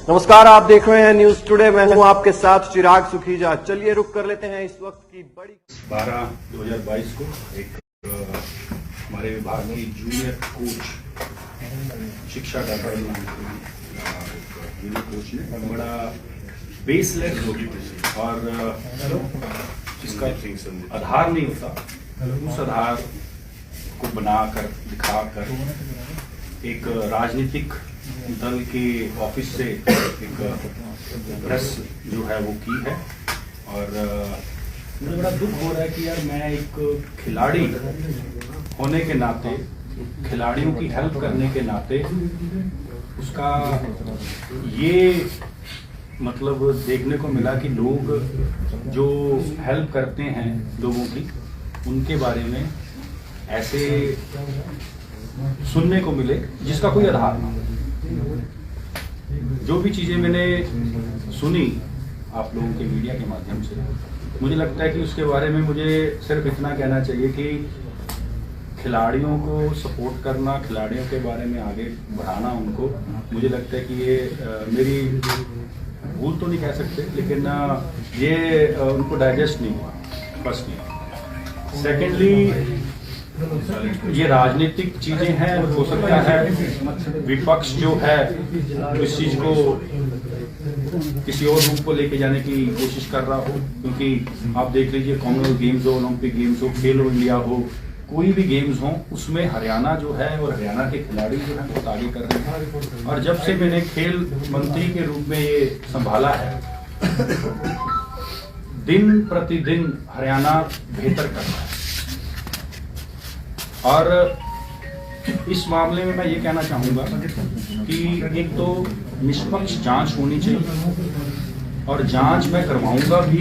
नमस्कार, आप देख रहे हैं न्यूज टुडे। मैं हूं आपके साथ चिराग सुखीजा। चलिए रुक कर लेते हैं इस वक्त की बड़ी 12/2022 को एक हमारे विभाग की जूनियर कोच शिक्षा डाटा जूनियर कोच ने बड़ा बेसलेस और जिसका आधार नहीं होता उस आधार को बनाकर दिखाकर एक राजनीतिक दल के ऑफिस से एक प्रेस जो है वो की है। और मुझे बड़ा दुख हो रहा है कि यार मैं एक खिलाड़ी होने के नाते, खिलाड़ियों की हेल्प करने के नाते उसका ये मतलब देखने को मिला कि लोग जो हेल्प करते हैं लोगों की, उनके बारे में ऐसे सुनने को मिले जिसका कोई आधार ना हो। जो भी चीजें मैंने सुनी आप लोगों के मीडिया के माध्यम से, मुझे लगता है कि उसके बारे में मुझे सिर्फ इतना कहना चाहिए कि खिलाड़ियों को सपोर्ट करना, खिलाड़ियों के बारे में आगे बढ़ाना उनको, मुझे लगता है कि ये मेरी भूल तो नहीं कह सकते, लेकिन ये उनको डाइजेस्ट नहीं हुआ। फर्स्ट नहीं। सेकेंडली, ये राजनीतिक चीजें हैं। हो सकता है विपक्ष जो है इस चीज को किसी और रूप को लेके जाने की कोशिश कर रहा हो, क्योंकि आप देख लीजिए कॉमनवेल्थ गेम्स हो, ओलंपिक गेम्स हो, खेलो इंडिया हो, कोई भी गेम्स हो, उसमें हरियाणा जो है और हरियाणा के खिलाड़ी जो है बहुत आगे कर रहे हैं। और जब से मैंने खेल मंत्री के रूप में ये संभाला है, दिन प्रतिदिन हरियाणा बेहतर कर रहा है। और इस मामले में मैं ये कहना चाहूंगा कि एक तो निष्पक्ष जांच होनी चाहिए, और जांच मैं करवाऊंगा भी,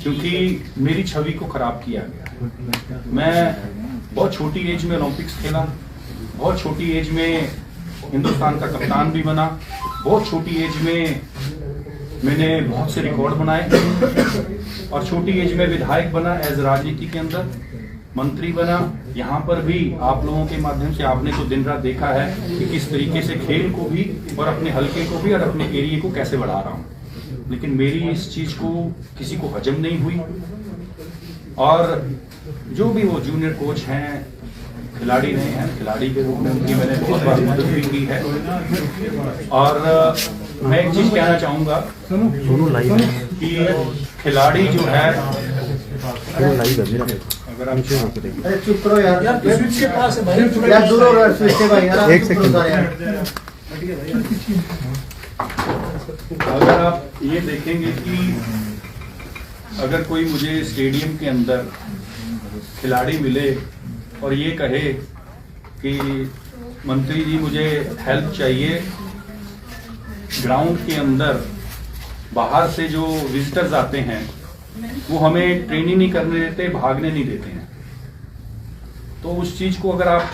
क्योंकि मेरी छवि को खराब किया गया। मैं बहुत छोटी एज में ओलंपिक्स खेला, बहुत छोटी एज में हिंदुस्तान का कप्तान भी बना, बहुत छोटी एज में मैंने बहुत से रिकॉर्ड बनाए, और छोटी एज में विधायक बना, एज राजनीति के अंदर मंत्री बना। यहाँ पर भी आप लोगों के माध्यम से आपने तो दिन रात देखा है कि किस तरीके से खेल को भी और अपने हलके को भी और अपने एरिया को कैसे बढ़ा रहा हूँ, लेकिन मेरी इस चीज को किसी को हजम नहीं हुई। और जो भी वो जूनियर कोच हैं, खिलाड़ी नहीं हैं, खिलाड़ी के रूप में उनकी मैंने बहुत बार मदद भी की है। और मैं एक चीज कहना चाहूंगा कि खिलाड़ी जो है, अगर हम चुप करो यार, स्विच के पास है भाई, यार दूर हो रहा है स्विच से भाई, यार एक सेकंड यार। अगर आप ये देखेंगे कि अगर कोई मुझे स्टेडियम के अंदर खिलाड़ी मिले और ये कहे कि मंत्री जी मुझे हेल्प चाहिए, ग्राउंड के अंदर बाहर से जो विजिटर्स आते हैं वो हमें ट्रेनिंग नहीं करने देते, भागने नहीं देते हैं, तो उस चीज को अगर आप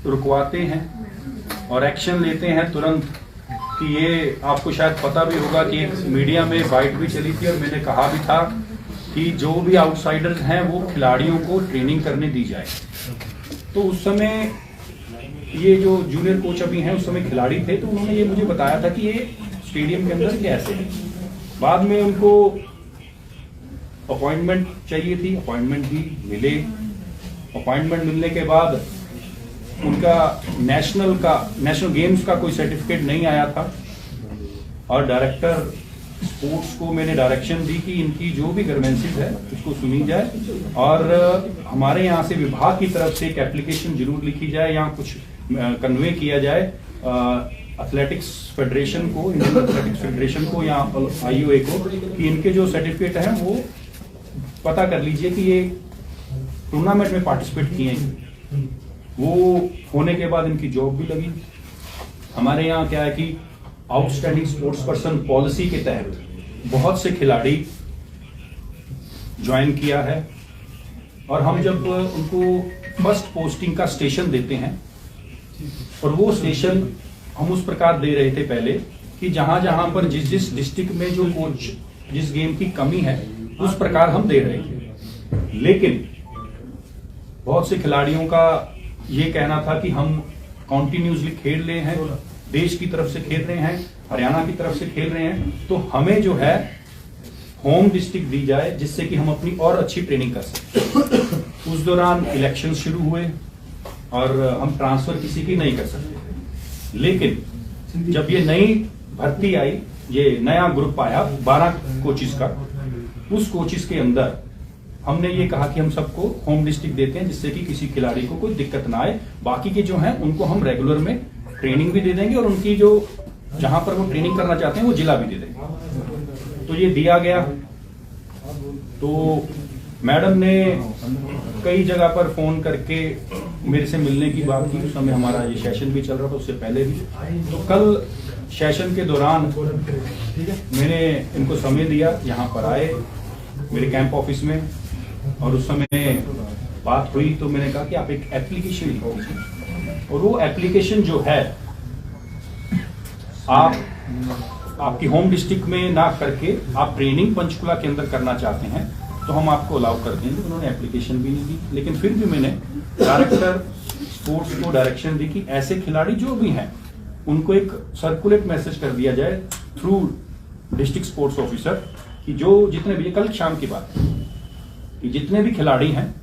रुकवाते हैं और एक्शन लेते हैं तुरंत, कि ये आपको शायद पता भी होगा कि एक मीडिया में बाइट भी चली थी और मैंने कहा भी था कि जो भी आउटसाइडर्स हैं वो खिलाड़ियों को ट्रेनिंग करने दी जाए। तो उस समय ये जो जूनियर कोच अभी हैं, उस समय खिलाड़ी थे, तो उन्होंने ये मुझे बताया था कि ये स्टेडियम के अंदर कैसे है। बाद में उनको अपॉइंटमेंट चाहिए थी, अपॉइंटमेंट भी मिले। अपॉइंटमेंट मिलने के बाद उनका नेशनल गेम्स का कोई सर्टिफिकेट नहीं आया था, और डायरेक्टर स्पोर्ट्स को मैंने डायरेक्शन दी कि इनकी जो भी ग्रीवेंसेस है उसको सुनी जाए, और हमारे यहाँ से विभाग की तरफ से एक एप्लीकेशन जरूर लिखी जाए, यहाँ कुछ कन्वे किया जाए एथलेटिक्स फेडरेशन को, इंडियन एथलेटिक्स फेडरेशन को या IOA को, कि इनके जो सर्टिफिकेट हैं वो पता कर लीजिए कि ये टूर्नामेंट में पार्टिसिपेट किए हैं। वो होने के बाद इनकी जॉब भी लगी। हमारे यहाँ क्या है कि आउटस्टैंडिंग स्पोर्ट्स पर्सन पॉलिसी के तहत बहुत से खिलाड़ी ज्वाइन किया है, और हम जब उनको फर्स्ट पोस्टिंग का स्टेशन देते हैं, और वो स्टेशन हम उस प्रकार दे रहे थे पहले कि जहां जहां पर जिस डिस्ट्रिक्ट में जो कोच जिस गेम की कमी है उस प्रकार हम दे रहे थे। लेकिन बहुत से खिलाड़ियों का ये कहना था कि हम कॉन्टिन्यूसली खेल रहे हैं, देश की तरफ से खेल रहे हैं, हरियाणा की तरफ से खेल रहे हैं, तो हमें जो है होम डिस्ट्रिक्ट दी जाए, जिससे कि हम अपनी और अच्छी ट्रेनिंग कर सकें। उस दौरान इलेक्शन शुरू हुए और हम ट्रांसफर किसी की नहीं कर सकते, लेकिन जब ये नई भर्ती आई, ये नया ग्रुप आया 12 कोचिज का, उस कोचिज के अंदर हमने ये कहा कि हम सबको होम डिस्ट्रिक्ट देते हैं, जिससे कि किसी खिलाड़ी को कोई दिक्कत ना आए। बाकी के जो हैं उनको हम रेगुलर में ट्रेनिंग भी दे देंगे और उनकी जो जहां पर वो ट्रेनिंग करना चाहते हैं वो जिला भी दे देंगे। तो ये दिया गया। तो मैडम ने कई जगह पर फोन करके मेरे से मिलने की बात की। उस समय हमारा ये सेशन भी चल रहा था, उससे पहले भी। तो कल सेशन के दौरान मैंने इनको समय दिया, यहाँ पर आए मेरे कैंप ऑफिस में, और उस समय बात हुई तो मैंने कहा कि आप एक एप्लीकेशन लिखो, और वो एप्लीकेशन जो है आप आपकी होम डिस्ट्रिक्ट में ना करके आप ट्रेनिंग पंचकुला के अंदर करना चाहते हैं तो हम आपको अलाउ कर देंगे। उन्होंने एप्लीकेशन भी नहीं दी, लेकिन फिर भी मैंने डायरेक्टर स्पोर्ट्स को डायरेक्शन दी कि ऐसे खिलाड़ी जो भी हैं उनको एक सर्कुलेट मैसेज कर दिया जाए थ्रू डिस्ट्रिक्ट स्पोर्ट्स ऑफिसर कि जो जितने भी, कल शाम की बात है, कि जितने भी खिलाड़ी हैं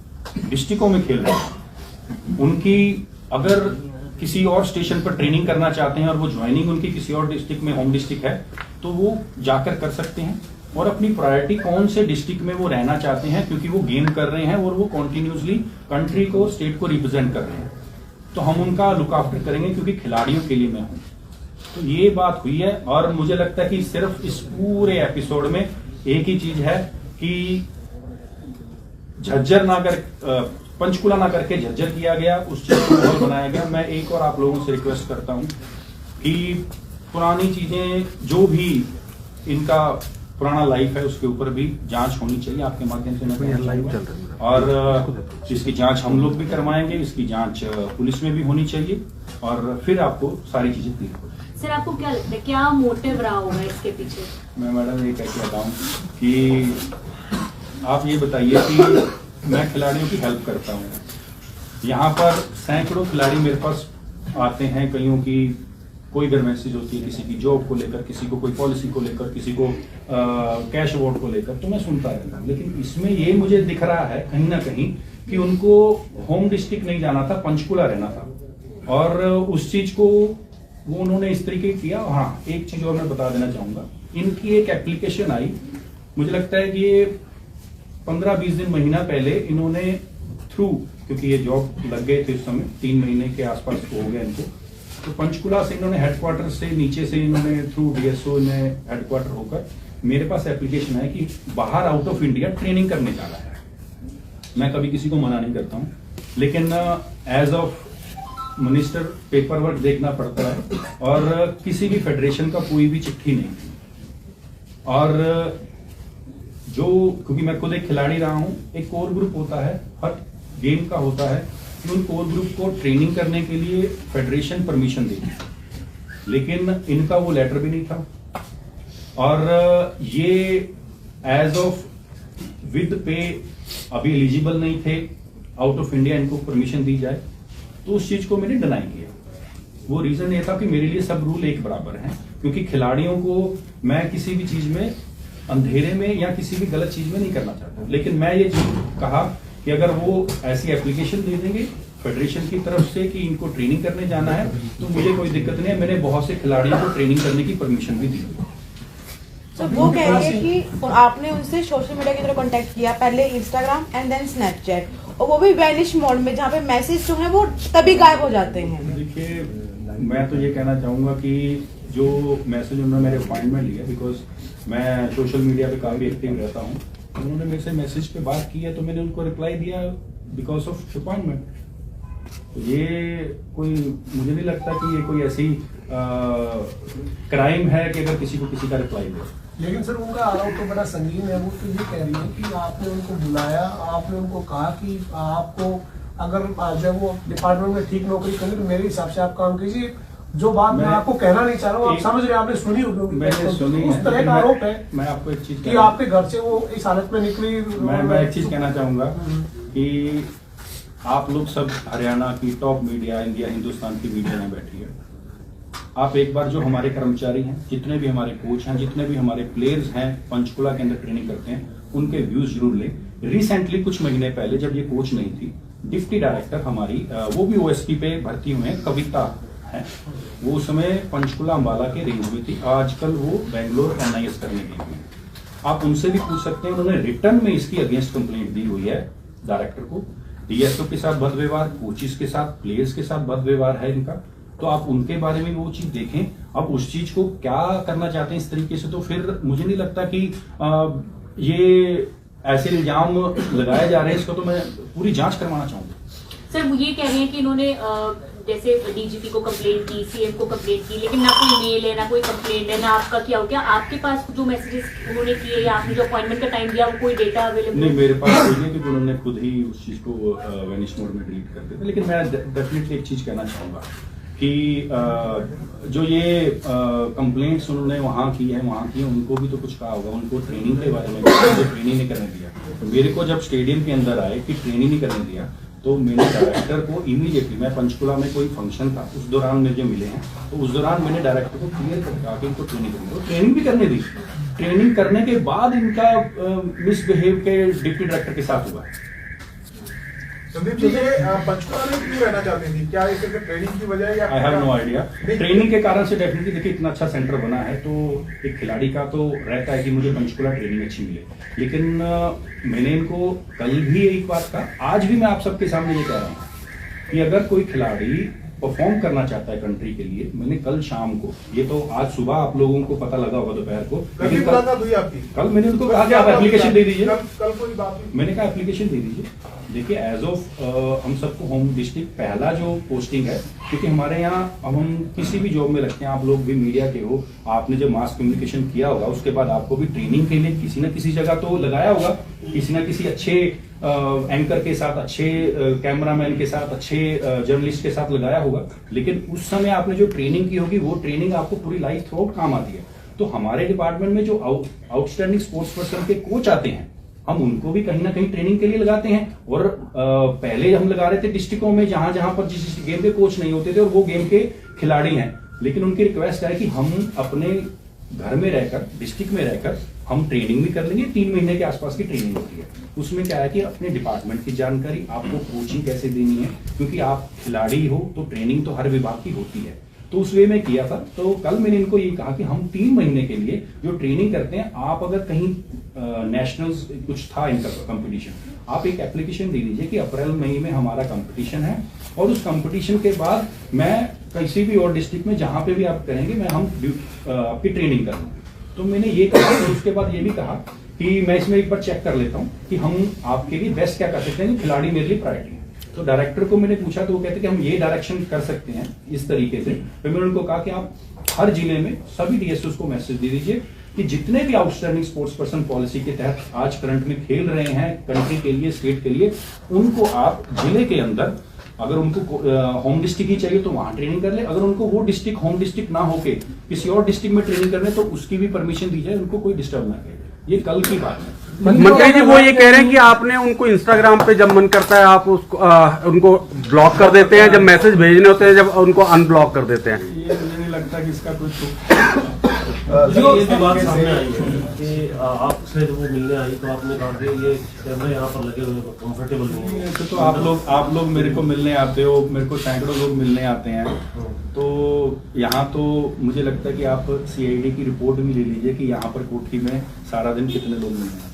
डिस्ट्रिक्टों में खेल रहे हैं, उनकी अगर किसी और स्टेशन पर ट्रेनिंग करना चाहते हैं और वो ज्वाइनिंग उनकी किसी और डिस्ट्रिक्ट में होम डिस्ट्रिक्ट है तो वो जाकर कर सकते हैं, और अपनी प्रायोरिटी कौन से डिस्ट्रिक्ट में वो रहना चाहते हैं, क्योंकि वो गेम कर रहे हैं और वो कॉन्टिन्यूसली कंट्री को, स्टेट को रिप्रेजेंट कर रहे हैं, तो हम उनका लुक आफ्टर करेंगे, क्योंकि खिलाड़ियों के लिए मैं हूं। तो ये बात हुई है, और मुझे लगता है कि सिर्फ इस पूरे एपिसोड में एक ही चीज है कि झज्जर ना कर, पंचकुला ना करके झज्जर किया गया, उस चीज को माहौल बनाया गया। मैं एक और आप लोगों से रिक्वेस्ट करता हूं कि पुरानी चीजें जो भी इनका पुराना लाइफ है उसके ऊपर भी जांच होनी चाहिए, आपके माध्यम से मैं लाइव चल रही है, और इसकी जांच हम लोग भी करवाएंगे, इसकी जांच पुलिस में भी होनी चाहिए, और फिर आपको सारी चीजें क्लियर हो जाएंगी। सर आपको क्या लगता है क्या मोटिव रहा होगा इसके पीछे? मैं मैडम ये कह के बताऊं कि आप ये बताइए कि मैं खिलाड़ियों की हेल्प करता हूँ। यहाँ पर सैकड़ों खिलाड़ी मेरे पास आते हैं, कईयों की कोई अगर मैसेज होती है किसी की जॉब को लेकर, किसी को कोई पॉलिसी को लेकर, किसी को कैश अवार्ड को लेकर, तो मैं सुनता रहता हूँ। लेकिन इसमें ये मुझे दिख रहा है कहीं ना कहीं कि उनको होम डिस्ट्रिक्ट नहीं जाना था, पंचकुला रहना था, और उस चीज को वो उन्होंने इस तरीके किया। हाँ, एक चीज और मैं बता देना चाहूंगा, इनकी एक एप्लीकेशन आई, मुझे लगता है कि ये 15-20 दिन, महीना पहले इन्होंने थ्रू, क्योंकि ये जॉब लग गए थे उस समय, 3 महीने के आसपास हो गया इनको, तो पंचकुला से इन्होंने हेडक्वार्टर से नीचे से इन्होंने थ्रू डीएसओ ने हेडक्वार्टर होकर मेरे पास एप्लीकेशन है कि बाहर आउट ऑफ इंडिया ट्रेनिंग करने जाना है। मैं कभी किसी को मना नहीं करता हूँ, लेकिन as of minister paper work देखना पड़ता है, और किसी भी फेडरेशन का कोई भी चिट्ठी नहीं थी, और जो, क्योंकि मैं खुद एक खिलाड़ी रहा हूं, एक कोर ग्रुप होता है, हर गेम का होता है कि उन कोर ग्रुप को ट्रेनिंग करने के लिए फेडरेशन परमिशन देती है, लेकिन इनका वो लेटर भी नहीं था, और ये एज ऑफ विद पे अभी एलिजिबल नहीं थे, आउट ऑफ इंडिया इनको परमिशन दी जाए, तो उस चीज को मैंने डिनाई किया। वो रीजन ये था कि मेरे लिए सब रूल एक बराबर हैं, क्योंकि खिलाड़ियों को मैं किसी भी चीज में अंधेरे में या किसी भी गलत चीज में नहीं करना चाहता। लेकिन मैं ये कहा कि अगर वो ऐसी एप्लीकेशन दे देंगे फेडरेशन की तरफ से कि इनको ट्रेनिंग करने जाना है, तो मुझे कोई दिक्कत नहीं है। मैंने बहुत से खिलाड़ियों को ट्रेनिंग करने की परमिशन भी दी। तो वो कह रही है कि आपने उनसे सोशल मीडिया की तरह कांटेक्ट किया, पहले इंस्टाग्राम एंड देन स्नैपचैट, और वो भी वैनिश मोड में, जहाँ पे मैसेज जो है वो तभी गायब हो जाते हैं। देखिए, मैं तो ये कहना चाहूंगा कि जो मैसेज उन्होंने मेरे अपॉइंटमेंट लिया, बिकॉज मैं सोशल मीडिया पे काफी एक्टिव रहता हूँ, उन्होंने मेरे से मैसेज पे बात की है तो मैंने उनको रिप्लाई दिया बिकॉज ऑफ अपॉइंटमेंट। तो ये कोई, मुझे नहीं लगता कि ये कोई ऐसी क्राइम है कि अगर किसी को किसी का रिप्लाई दे। लेकिन सर उनका आरोप तो बड़ा संगीन है। वो तो ये कह रही है कि आपने उनको बुलाया, आपने उनको कहा कि आपको अगर जब वो डिपार्टमेंट में ठीक नौकरी करें तो मेरे हिसाब से आप काम कीजिए। जो बात मैं आपको कहना नहीं चाह रहा हूँ, आप समझ रहे हैं, आपने सुनी होगी, मैंने सुनी उस तरह का आरोप है। मैं आपको एक चीज कि आपके घर से वो इस हालत में निकली। मैं एक चीज कहना चाहूंगा कि आप लोग सब हरियाणा की टॉप मीडिया, इंडिया, हिंदुस्तान की मीडिया में बैठी है। आप एक बार जो हमारे कर्मचारी हैं, जितने भी हमारे कोच हैं, जितने भी हमारे प्लेयर्स हैं पंचकुला के अंदर ट्रेनिंग करते हैं, उनके व्यूज जरूर लें। रिसेंटली कुछ महीने पहले जब ये कोच नहीं थी, डिप्टी डायरेक्टर हमारी वो भी ओएसपी पे भर्ती हुए हैं, कविता है, वो उस समय पंचकुला अंबाला के रेंज में थी, आजकल वो बेंगलोर NIS करने गई हुई है। आप उनसे भी पूछ सकते हैं, उन्होंने रिटर्न में इसकी अगेंस्ट कंप्लेंट दी हुई है डायरेक्टर को। DSO के साथ बद व्यवहार, कोचिस के साथ, प्लेयर्स के साथ बद व्यवहार है इनका, तो आप उनके बारे में वो चीज देखें। अब उस चीज को क्या करना चाहते हैं इस तरीके से, तो फिर मुझे नहीं लगता कि ये ऐसे इल्जाम लगाए जा रहे हैं, इसको तो मैं पूरी जांच करवाना चाहूंगा। सर वो ये कह रहे हैं कि इन्होंने जैसे DGP को कंप्लेंट की, CM को कंप्लेंट की, लेकिन ना कोई मेल है, ना कोई कंप्लेंट है, ना आपका क्या हो गया, आपके पास जो मैसेजेस उन्होंने किए या आपने जो अपॉइंटमेंट का टाइम दिया वो कोई डेटा अवेलेबल नहीं, मेरे पास कोई नहीं, क्योंकि उन्होंने खुद ही उस चीज को वेनिश मोड में डिलीट कर दिया। लेकिन मैं डेफिनेटली एक चीज कहना चाहूंगा कि जो ये कंप्लेंट्स उन्होंने वहां की है, उनको भी तो कुछ कहा होगा, उनको ट्रेनिंग के बारे में ट्रेनिंग नहीं करने दिया। तो मेरे को जब स्टेडियम के अंदर आए कि ट्रेनिंग नहीं करने दिया, तो मैंने डायरेक्टर को इमीडिएटली, मैं पंचकुला में कोई फंक्शन था उस दौरान मुझे मिले हैं, तो उस दौरान मैंने डायरेक्टर को क्लियर कर कहा कि इनको ट्रेनिंग करनी, तो ट्रेनिंग भी करने दी। ट्रेनिंग करने के बाद इनका मिसबिहेव के डिप्टी डायरेक्टर के साथ हुआ। संदीप जी, ये पंचकुला में क्यों रहना चाहते थी? क्या ये सिर्फ ट्रेनिंग की वजह या I have no idea. Training के कारण से डेफिनेटली देखिए, इतना अच्छा सेंटर बना है तो एक खिलाड़ी का तो रहता है कि मुझे पंचकुला ट्रेनिंग अच्छी मिले। लेकिन मैंने इनको कल भी एक बात कहा, आज भी मैं आप सबके सामने ये कह रहा हूँ कि अगर कोई खिलाड़ी परफॉर्म करना चाहता है कंट्री के लिए, मैंने कल शाम को, ये तो आज सुबह आप लोगों को पता लगा होगा दोपहर को, लेकिन कल मैंने उनको कहा कि आप एप्लीकेशन दे दीजिए। कल कोई बात नहीं, मैंने कहा एप्लीकेशन दे दीजिए। देखिए एज ऑफ हम सबको होम डिस्ट्रिक्ट पहला जो पोस्टिंग है, क्योंकि हमारे यहाँ अब हम किसी भी जॉब में लगते हैं, आप लोग भी मीडिया के हो, आपने जब मास कम्युनिकेशन किया होगा उसके बाद आपको भी ट्रेनिंग के लिए किसी न किसी जगह तो लगाया होगा, किसी न किसी अच्छे एंकर के साथ, अच्छे कैमरामैन के साथ, अच्छे जर्नलिस्ट के साथ लगाया होगा। लेकिन उस समय आपने जो ट्रेनिंग की होगी वो ट्रेनिंग आपको पूरी लाइफ थ्रू काम आती है। तो हमारे डिपार्टमेंट में जो आउटस्टैंडिंग स्पोर्ट्स पर्सन के कोच आते हैं, हम उनको भी कहीं ना कहीं ट्रेनिंग के लिए लगाते हैं। और पहले हम लगा रहे थे डिस्ट्रिक्टों में जहां जहां पर जिस गेम के कोच नहीं होते थे और वो गेम के खिलाड़ी हैं, लेकिन उनकी रिक्वेस्ट है कि हम अपने घर में रहकर, डिस्ट्रिक्ट में रहकर हम ट्रेनिंग भी कर लेंगे। 3 महीने के आसपास की ट्रेनिंग होती है। उसमें क्या है कि अपने डिपार्टमेंट की जानकारी, आपको कोचिंग कैसे देनी है, क्योंकि आप खिलाड़ी हो तो ट्रेनिंग तो हर विभाग की होती है, तो उस वे में किया था। तो कल मैंने इनको ये कहा कि हम 3 महीने के लिए जो ट्रेनिंग करते हैं, आप अगर कहीं नेशनल्स कुछ था इनका कंपटीशन, आप एक एप्लीकेशन दे दीजिए कि अप्रैल मई में हमारा कंपटीशन है, और उस कंपटीशन के बाद मैं किसी भी और डिस्ट्रिक्ट में जहां पे भी आप करेंगे मैं हम आपकी ट्रेनिंग करूंगा। तो मैंने ये कहा, तो उसके बाद ये भी कहा कि मैं इसमें एक बार चेक कर लेता हूँ कि हम आपके लिए बेस्ट क्या कर सकते हैं, खिलाड़ी मेरे लिए प्रायोरिटी है। तो डायरेक्टर को मैंने पूछा तो वो कहते कि हम ये डायरेक्शन कर सकते हैं इस तरीके से। फिर मैंने उनको कहा कि आप हर जिले में सभी DSOs को मैसेज दे दीजिए कि जितने भी आउटस्टैंडिंग स्पोर्ट्स पर्सन पॉलिसी के तहत आज करंट में खेल रहे हैं कंट्री के लिए, स्टेट के लिए, उनको आप जिले के अंदर, अगर उनको होम डिस्ट्रिक्ट ही चाहिए तो वहां ट्रेनिंग कर ले, अगर उनको वो डिस्ट्रिक्ट होम डिस्ट्रिक्ट ना होके किसी और डिस्ट्रिक्ट में ट्रेनिंग करने तो उसकी भी परमिशन दी जाए, उनको कोई डिस्टर्ब ना करे। ये कल की बात है। मंत्री जी वो ये कह रहे हैं कि आपने उनको इंस्टाग्राम पे जब मन करता है आप उसको उनको ब्लॉक कर देते हैं, जब मैसेज भेजने होते हैं जब उनको अनब्लॉक कर देते हैं। ये मुझे नहीं लगता कि इसका कुछ जो ये बात सामने आई है कि आपसे जब वो मिलने आई तो आपने कहा कि ये कैमरे यहाँ पर लगे हुए कंफर्टेबल नहीं है। तो आप लोग मेरे को मिलने आते हो, मेरे को सैकड़ों लोग मिलने आते हैं, तो यहाँ तो मुझे लगता है कि आप CID की रिपोर्ट भी ले लीजिए कि यहाँ पर कोठी में सारा दिन कितने लोग मिलने आते हैं।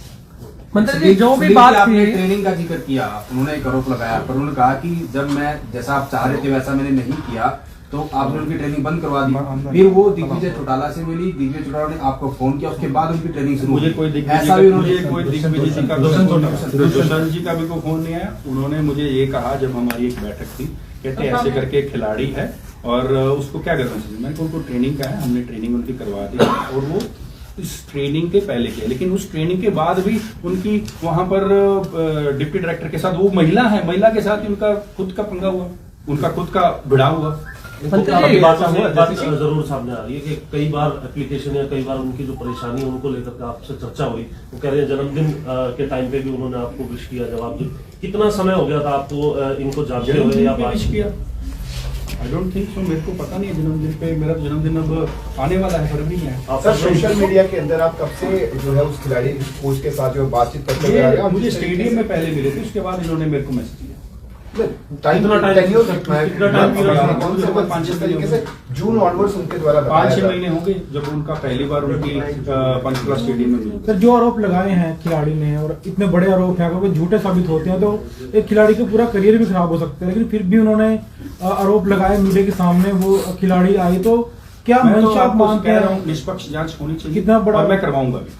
मतलब जो भी बात आपने ट्रेनिंग का जिक्र किया, उन्होंने एक आरोप लगाया, पर उन्होंने कहा कि जब मैं जैसा आप चाह रहे थे वैसा मैंने नहीं किया तो आपने उनकी ट्रेनिंग बंद करवा दी। फिर वो दिग्विजय चौटाला से मिली, दिग्विजय चौटाला ने आपको फोन किया, उसके बाद उनकी ट्रेनिंग शुरू। मुझे कोई दिग्विजय जी का भी कोई फोन नहीं आया। उन्होंने मुझे ये कहा जब हमारी एक बैठक थी, कहते ऐसे करके एक खिलाड़ी है और उसको क्या करना चाहिए। मैंने उनको ट्रेनिंग का है, हमने ट्रेनिंग उनकी करवा दी और वो इस ट्रेनिंग के पहले किया, लेकिन उस ट्रेनिंग के बाद भी उनकी वहां पर डिप्टी डायरेक्टर के साथ, वो महिला है, महिला के साथ उनका खुद का पंगा हुआ, उनका खुद का भिड़ा हुआ। बात जरूर सामने आ रही है कि कई बार एप्लीकेशन या कई बार उनकी जो परेशानी है उनको लेकर आपसे चर्चा हुई। वो कह रहे हैं जन्मदिन के टाइम पे भी उन्होंने आपको विश किया। जब आप कितना समय हो गया था आपको इनको जानते हुए या बात किया? आई डोंट थिंक सो, मेरे को पता नहीं है जन्मदिन पे, मेरा जन्मदिन अब आने वाला है, फरवरी में है। सर सोशल मीडिया के अंदर आप कब से जो है उस खिलाड़ी कोच के साथ जो बातचीत करते हुए आ रहे हैं? मुझे स्टेडियम में पहले मिले थे, उसके बाद इन्होंने मेरे को मैसेज किया। कितना टाइम कौन से तरीके से जून ऑनवर्ड्स उनके द्वारा 5-6 महीने होंगे जब उनका पहली बार उनकी पंचकुला स्टेडियम में मिली। सर जो आरोप लगाए हैं खिलाड़ी ने, और इतने बड़े आरोप हैं, अगर वो झूठे साबित होते हैं तो एक खिलाड़ी का पूरा करियर भी खराब हो सकता है, लेकिन फिर भी उन्होंने आरोप लगाए मीडिया के सामने, वो खिलाड़ी आई, तो क्या मंशा आप मानते हैं? निष्पक्ष जांच होनी चाहिए, कितना बड़ा, और मैं करवाऊंगा भी।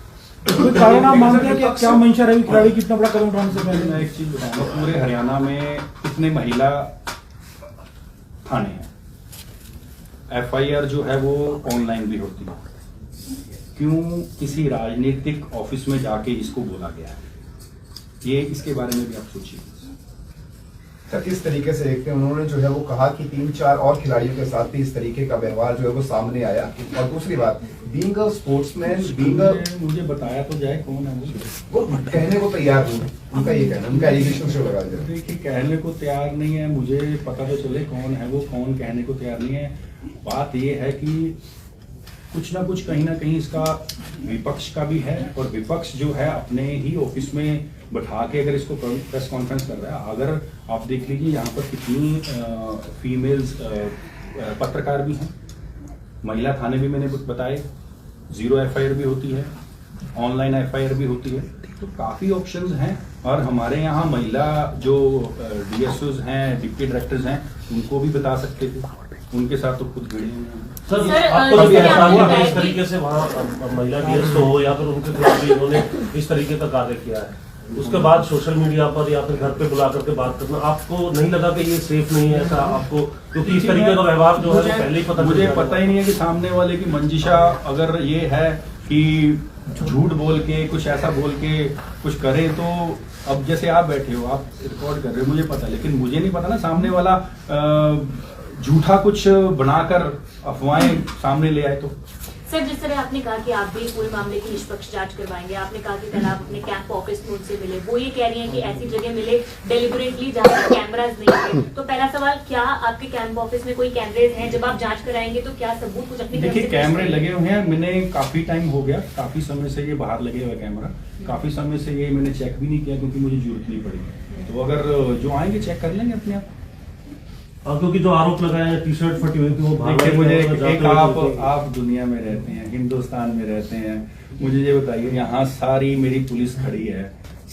कोई कारण आप मानते हैं कि क्या मंशा रही खिलाड़ी कितना बड़ा कदम उठाने से पहले? मैं एक चीज बताऊंगा, पूरे हरियाणा में कितने महिला थाने हैं, FIR जो है वो ऑनलाइन भी होती है, क्यों किसी राजनीतिक ऑफिस में जाके इसको बोला गया है? ये इसके बारे में भी आप सोचिए। सर किस तरीके से देखते हैं, उन्होंने जो है वो कहा कि 3-4 और खिलाड़ियों के साथ भी इस तरीके का व्यवहार जो है वो सामने आया, और दूसरी बात बीइंग अ स्पोर्ट्समैन, मुझे बताया तो जाए कौन है वो कहने को तैयार नहीं, उनका ये कहना, उनका एलिगेशन से लगा जाए। देखिए कहने को तैयार नहीं है, मुझे पता तो चले कौन है वो, कौन कहने को तैयार नहीं है। बात ये है कि कुछ ना कुछ कहीं ना कहीं इसका विपक्ष का भी है, और विपक्ष जो है अपने ही ऑफिस में बैठा के अगर इसको प्रेस कॉन्फ्रेंस कर रहा है। अगर आप देख लीजिए यहाँ पर कितनी फीमेल्स पत्रकार भी हैं, महिला थाने भी मैंने बताए, 0 FIR भी होती है, ऑनलाइन FIR भी होती है, तो काफ़ी ऑप्शंस हैं। और हमारे यहाँ महिला जो DSOs हैं, डिप्टी डायरेक्टर्स हैं, उनको भी बता सकते थे, उनके साथ तो खुद भिड़े हुए हैं। सर आपको भी ऐसा हुआ है इस तरीके से वहाँ महिला DSO हो या फिर उनके खिलाफ भी इन्होंने इस तरीके का कार्य किया है, उसके बाद सोशल मीडिया पर या फिर घर पे बुला करके बात करना, आपको नहीं लगा कि ये सेफ नहीं है ऐसा आपको? क्योंकि इस तरीके का व्यवहार जो है पहले ही मुझे पता ही नहीं है कि सामने वाले की मंजिशा अगर ये है कि झूठ बोल के कुछ ऐसा बोल के कुछ करे, तो अब जैसे आप बैठे हो, आप रिकॉर्ड कर रहे हो, मुझे पता, लेकिन मुझे नहीं पता ना सामने वाला झूठा कुछ बनाकर अफवाहें सामने ले आए तो। सर जिस तरह आपने कहा कि आप भी पूरे मामले की निष्पक्ष जांच करवाएंगे, आपने कहा कि कल आप अपने कैंप ऑफिस में उनसे मिले, वो ये कह रही हैं कि ऐसी जगह मिले डेलिबरेटली जहां पर कैमरास नहीं थे। तो पहला सवाल, क्या आपके कैंप ऑफिस में कोई कैमरेज हैं? जब आप जांच कराएंगे तो क्या सबूत कुछ अपनी? देखिए कैमरे लगे हुए हैं, मैंने काफी टाइम हो गया, काफी समय से ये बाहर लगे हुए कैमरा, काफी समय से ये मैंने चेक भी नहीं किया क्योंकि मुझे जरूरत नहीं पड़ी। तो अगर जो आएंगे चेक कर लेंगे अपने आप। क्योंकि जो आरोप लगाए हैं टी-शर्ट फटी हुई थी वो देखिए मुझे एक आप दुनिया में रहते हैं, हिंदुस्तान में रहते हैं, मुझे ये बताइए यहाँ सारी मेरी पुलिस खड़ी है,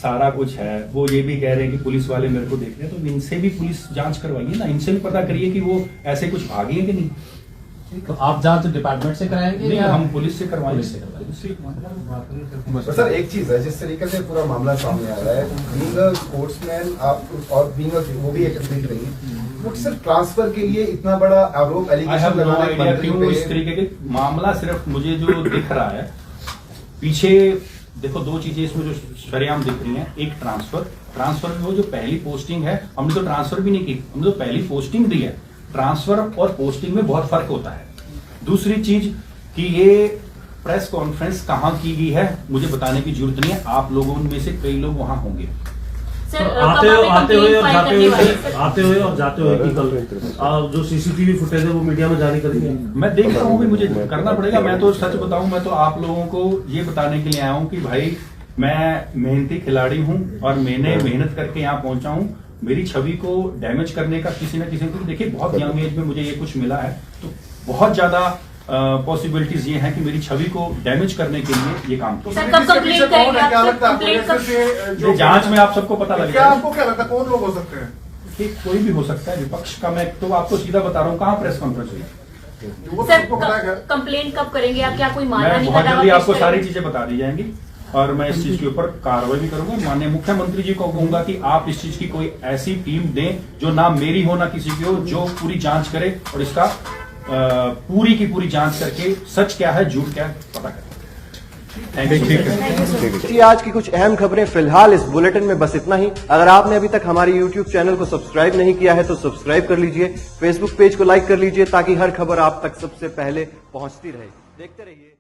सारा कुछ है, वो ये भी कह रहे हैं कि पुलिस वाले मेरे को देख रहे हैं, तो इनसे भी पुलिस जांच करवाइए ना, इनसे भी पता करिए कि वो ऐसे कुछ भागे हैं कि नहीं। तो आप जांच डिपार्टमेंट से कराएंगे नहीं, या हम पुलिस से करवाएंगे। सर एक चीज है, जिस तरीके से पूरा मामला सामने आ रहा है, बीइंग अ स्पोर्ट्समैन आप और बीइंग वो भी एक एथलीट रही है, वो सिर्फ ट्रांसफर के लिए इतना बड़ा आरोप एलिगेशन लगाना क्यों इस तरीके के मामला? सिर्फ मुझे जो दिख रहा है पीछे, देखो दो चीजें इसमें जो सरेआम दिख रही हैं, एक ट्रांसफर में वो जो पहली पोस्टिंग है, हमने तो ट्रांसफर भी नहीं की, हमने तो पहली पोस्टिंग दी है। ट्रांसफर और पोस्टिंग में बहुत फर्क होता है। दूसरी चीज कि ये प्रेस कॉन्फ्रेंस कहाँ की गई है मुझे बताने की जरूरत नहीं है, आप लोगों में से कई लोग वहां होंगे। आते हुए और जाते हुए कि कल जो CCTV फुटेज है वो मीडिया में जारी करेंगे। मैं देख रहा हूँ भी, मुझे करना पड़ेगा। मैं तो सच बताऊं, मैं तो आप लोगों को ये बताने के लिए आया हूँ कि भाई मैं मेहनती खिलाड़ी हूँ और मैंने मेहनत करके यहाँ पहुंचा हूँ। मेरी छवि को डैमेज करने का किसी न किसी को, देखिए बहुत यंग एज में मुझे ये कुछ मिला है, तो बहुत ज्यादा पॉसिबिलिटीज ये हैं कि मेरी छवि को डैमेज करने के लिए ये काम किया। जांच में आप सबको पता लगेगा। आपको क्या लगता है कौन लोग हो सकते हैं? कि कोई भी हो सकता है, विपक्ष का। मैं तो आपको सीधा बता रहा हूँ, कहाँ प्रेस कॉन्फ्रेंस हुई? सर कंप्लेंट कब करेंगे आप? क्या कोई मानना नहीं? बहुत जल्दी आपको सारी चीजें बता दी जाएंगी और मैं इस चीज के ऊपर कार्रवाई भी करूंगा। माननीय मुख्यमंत्री जी को कहूंगा कि आप इस चीज की कोई ऐसी टीम दें जो ना मेरी हो ना किसी की हो, जो पूरी जांच करे और इसका पूरी की पूरी जांच करके सच क्या है झूठ क्या है पता करे। आज की कुछ अहम खबरें फिलहाल इस बुलेटिन में बस इतना ही। अगर आपने अभी तक हमारे YouTube चैनल को सब्सक्राइब नहीं किया है तो सब्सक्राइब कर लीजिए, Facebook पेज को लाइक कर लीजिए ताकि हर खबर आप तक सबसे पहले पहुंचती रहे। देखते रहिए।